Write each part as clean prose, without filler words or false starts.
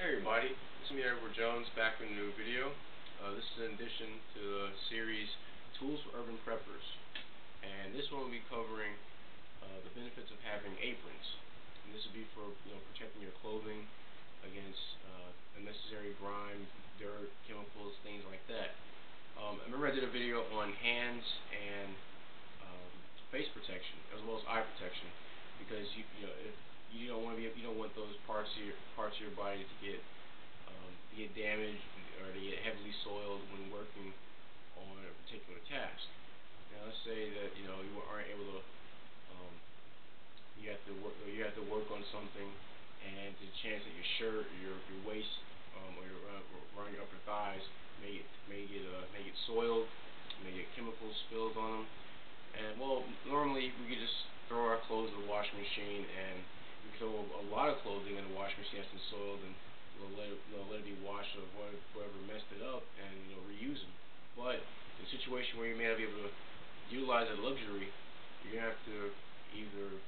Hey everybody, this is me, Edward Jones, back with a new video. This is in addition to the series Tools for Urban Preppers, and this one will be covering the benefits of having aprons. And this will be for protecting your clothing against unnecessary grime, dirt, chemicals, things like that. I remember I did a video on hands and face protection as well as eye protection, because if you don't want those parts of your body to get damaged or to get heavily soiled when working on a particular task. Now, let's say that you aren't able to you have to work on something, and there's a chance that your shirt, your waist, or around your upper thighs may get soiled, may get chemicals spilled on them. And well, normally we could just throw our clothes in the washing machine, and we can throw a lot of clothing in the washing machine that's been soiled, and we'll let it be washed of whoever messed it up, and reuse them. But in a situation where you may not be able to utilize a luxury, you're gonna have to either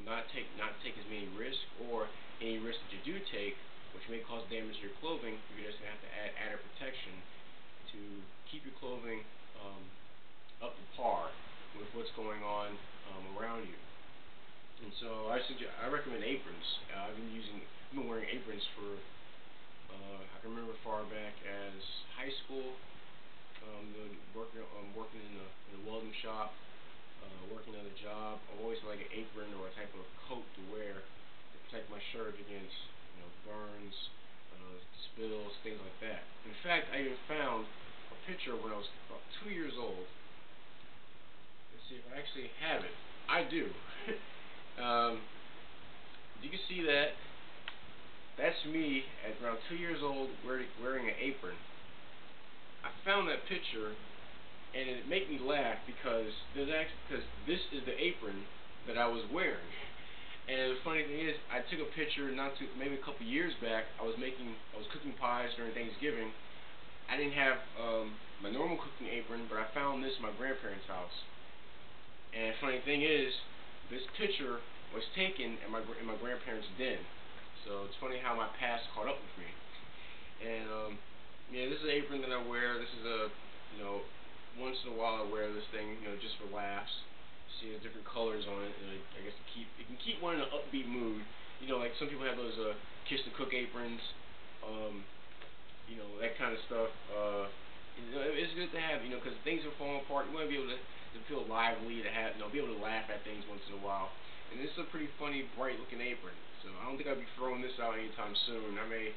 not take as many risks, or any risks that you do take, which may cause damage to your clothing, you're just gonna have to add added protection to keep your clothing up to par with what's going on around you. And so I recommend aprons. I've been wearing aprons for I can remember far back as high school. Working in a welding shop, working on a job. I always had like an apron or a type of coat to wear to protect my shirt against burns, spills, things like that. In fact, I even found a picture when I was about 2 years old. Let's see if I actually have it. I do. You can see that. That's me at around 2 years old wearing an apron. I found that picture, and it made me laugh because this is the apron that I was wearing. And the funny thing is, I took a picture maybe a couple years back. I was cooking pies during Thanksgiving. I didn't have my normal cooking apron, but I found this in my grandparents' house. And the funny thing is, this picture was taken in my grandparents' den. So it's funny how my past caught up with me. And this is an apron that I wear. This is once in a while I wear this thing, just for laughs. See, there's different colors on it, and I guess it can keep one in an upbeat mood. Like some people have those kiss to cook aprons, that kind of stuff. It's good to have, because things are falling apart. You want to be able to feel lively, to have, be able to laugh at things once in a while. And this is a pretty funny, bright-looking apron. So I don't think I'll be throwing this out anytime soon. I may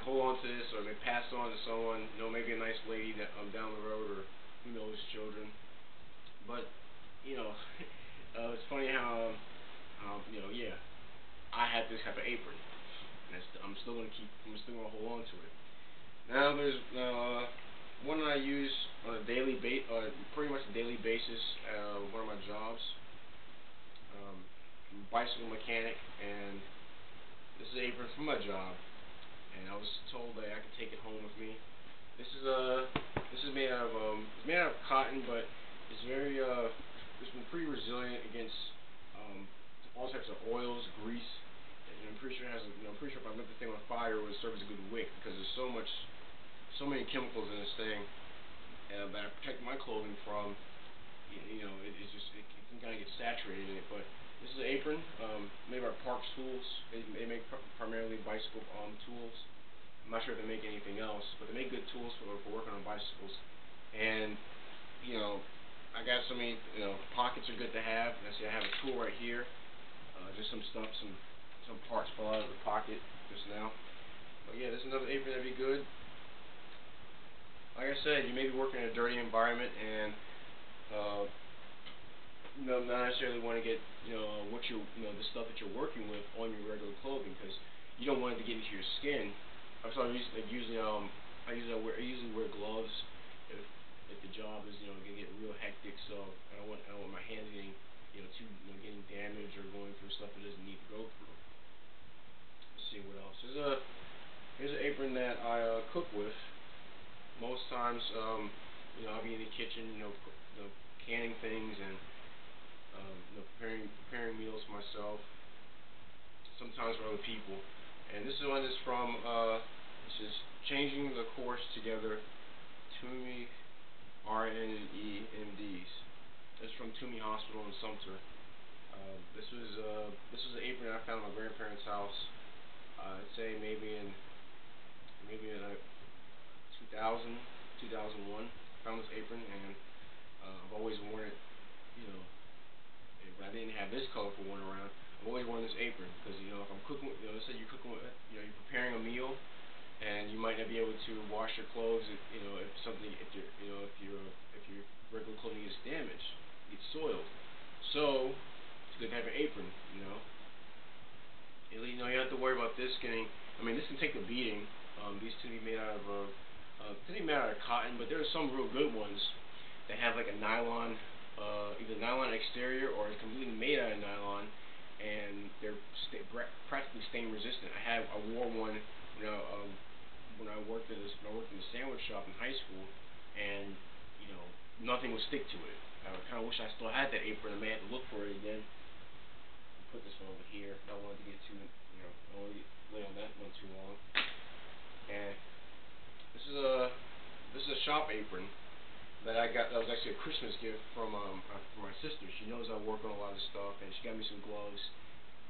hold on to this, or I may pass it on to someone, maybe a nice lady that down the road, or who knows, children. But it's funny how yeah, I have this type of apron, and I'm still gonna hold on to it. Now there's one that I use on a pretty much a daily basis. One of my jobs. I'm a bicycle mechanic, and this is an apron for my job. And I was told that I could take it home with me. This is made out of cotton, but it's been pretty resilient against all types of oils, grease. And I'm pretty sure if I lit the thing on fire, it would serve as a good wick, because there's so many chemicals in this thing that I protect my clothing from. It can kind of get saturated in it. But this is an apron made by Parks Tools. They make primarily bicycle tools. I'm not sure if they make anything else, but they make good tools for working on bicycles. And I got so many. Pockets are good to have. Let's see, I have a tool right here. Just some stuff, some parts fell out of the pocket just now. But yeah, this is another apron that'd be good. Like I said, you may be working in a dirty environment, and not necessarily want to get the stuff that you're working with on your regular clothing, because you don't want it to get into your skin. So I usually wear gloves if the job is gonna get real hectic. So I don't want my hands getting getting damaged or going through stuff that doesn't need to go through. Let's see what else. Here's an apron that I cook with. Most times, I'll be in the kitchen, canning things and preparing meals for myself. Sometimes for other people. And this one is from, this is Changing the Course Together, Toomey RN&E MDs. This is from Toomey Hospital in Sumter. This was an apron I found at my grandparents' house. I'd say maybe in 2000, 2001. Found this apron, and I've always worn it. You know, when I didn't have this colorful one around, I've always worn this apron because if I'm cooking, let's say you're cooking, you're preparing a meal, and you might not be able to wash your clothes. If your regular clothing gets damaged, gets soiled, so it's good to have an apron. You don't have to worry about this getting. I mean, this can take the beating. These can be made out of cotton, but there are some real good ones that have like a nylon, either nylon exterior or it's completely made out of nylon, and they're practically stain resistant. I wore one when I worked in the sandwich shop in high school, and nothing would stick to it. I kind of wish I still had that apron. I may have to look for it again. Put this one over here. Don't want it to get too, I don't want to lay on that one too long. And this is a shop apron that I got. That was actually a Christmas gift from my sister. She knows I work on a lot of stuff, and she got me some gloves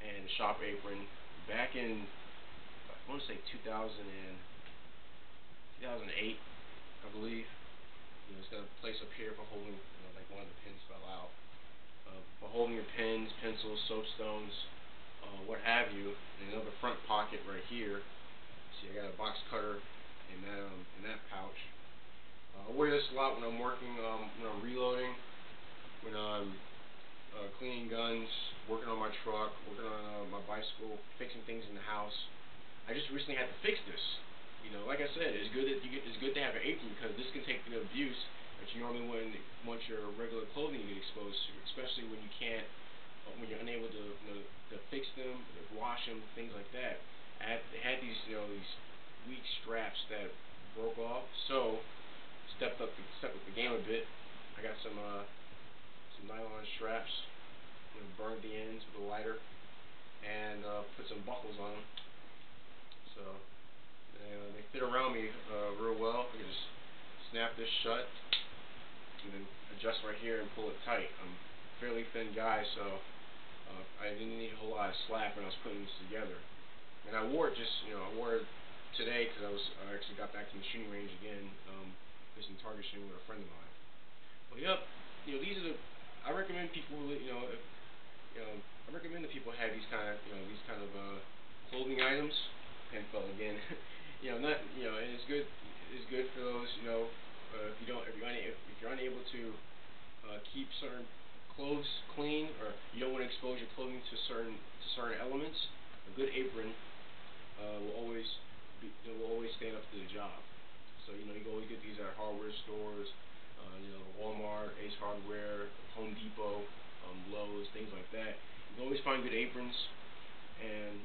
and a shop apron back in, I want to say 2008, I believe. It's got a place up here for holding, like one of the pins fell out. For holding your pens, pencils, soapstones, what have you. And another front pocket right here. See, I got a box cutter in that pouch. I wear this a lot when I'm working, when I'm reloading, when I'm cleaning guns, working on my truck, working on my bicycle, fixing things in the house. I just recently had to fix this. Like I said, it's good to have an apron because this can take the abuse that you normally wouldn't want your regular clothing to get exposed to, especially when you can't, when you're unable to fix them, to wash them, things like that. I had these weak straps that broke off, so stepped up the game a bit. I got some nylon straps, burned the ends with a lighter, and put some buckles on them. So they fit around me real well. I can just snap this shut and then adjust right here and pull it tight. I'm a fairly thin guy, so I didn't need a whole lot of slack when I was putting this together. And I wore it I wore it today because I actually got back from the shooting range again, some target shooting with a friend of mine. But yep, these are I recommend people I recommend that people have these kind of clothing items. And fell again. And it's good. It's good for those. If you're unable to keep certain clothes clean, or you don't want to expose your clothing to certain elements, a good apron will always stand up to the job. So you can always get these at hardware stores, Walmart, Ace Hardware, Home Depot, Lowe's, things like that. You can always find good aprons. And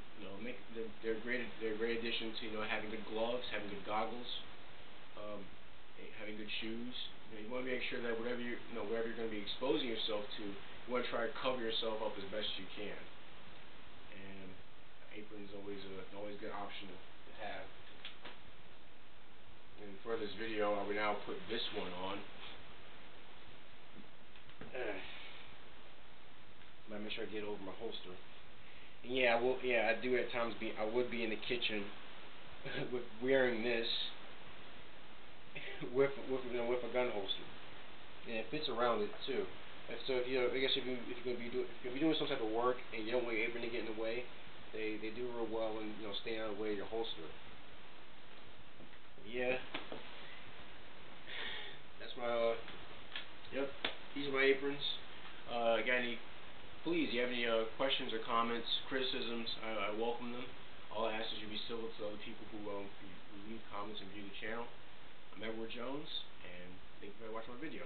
they're a great addition to having good gloves, having good goggles, having good shoes. You want to make sure that whatever you're going to be exposing yourself to, you want to try to cover yourself up as best you can. And apron is always a good option to have. And for this video, I will now put this one on. Might make sure I get over my holster. And I do at times I would be in the kitchen with wearing this with a gun holster, and it fits around it too. So if you're gonna be doing some type of work and you don't want your apron to get in the way, they do real well and stay out of the way of your holster. Yeah, that's my yep. These are my aprons. Please, you have any questions or comments, criticisms, I welcome them. All I ask is you be civil to other people who leave comments and view the channel. I'm Edward Jones, and thank you for watching my video.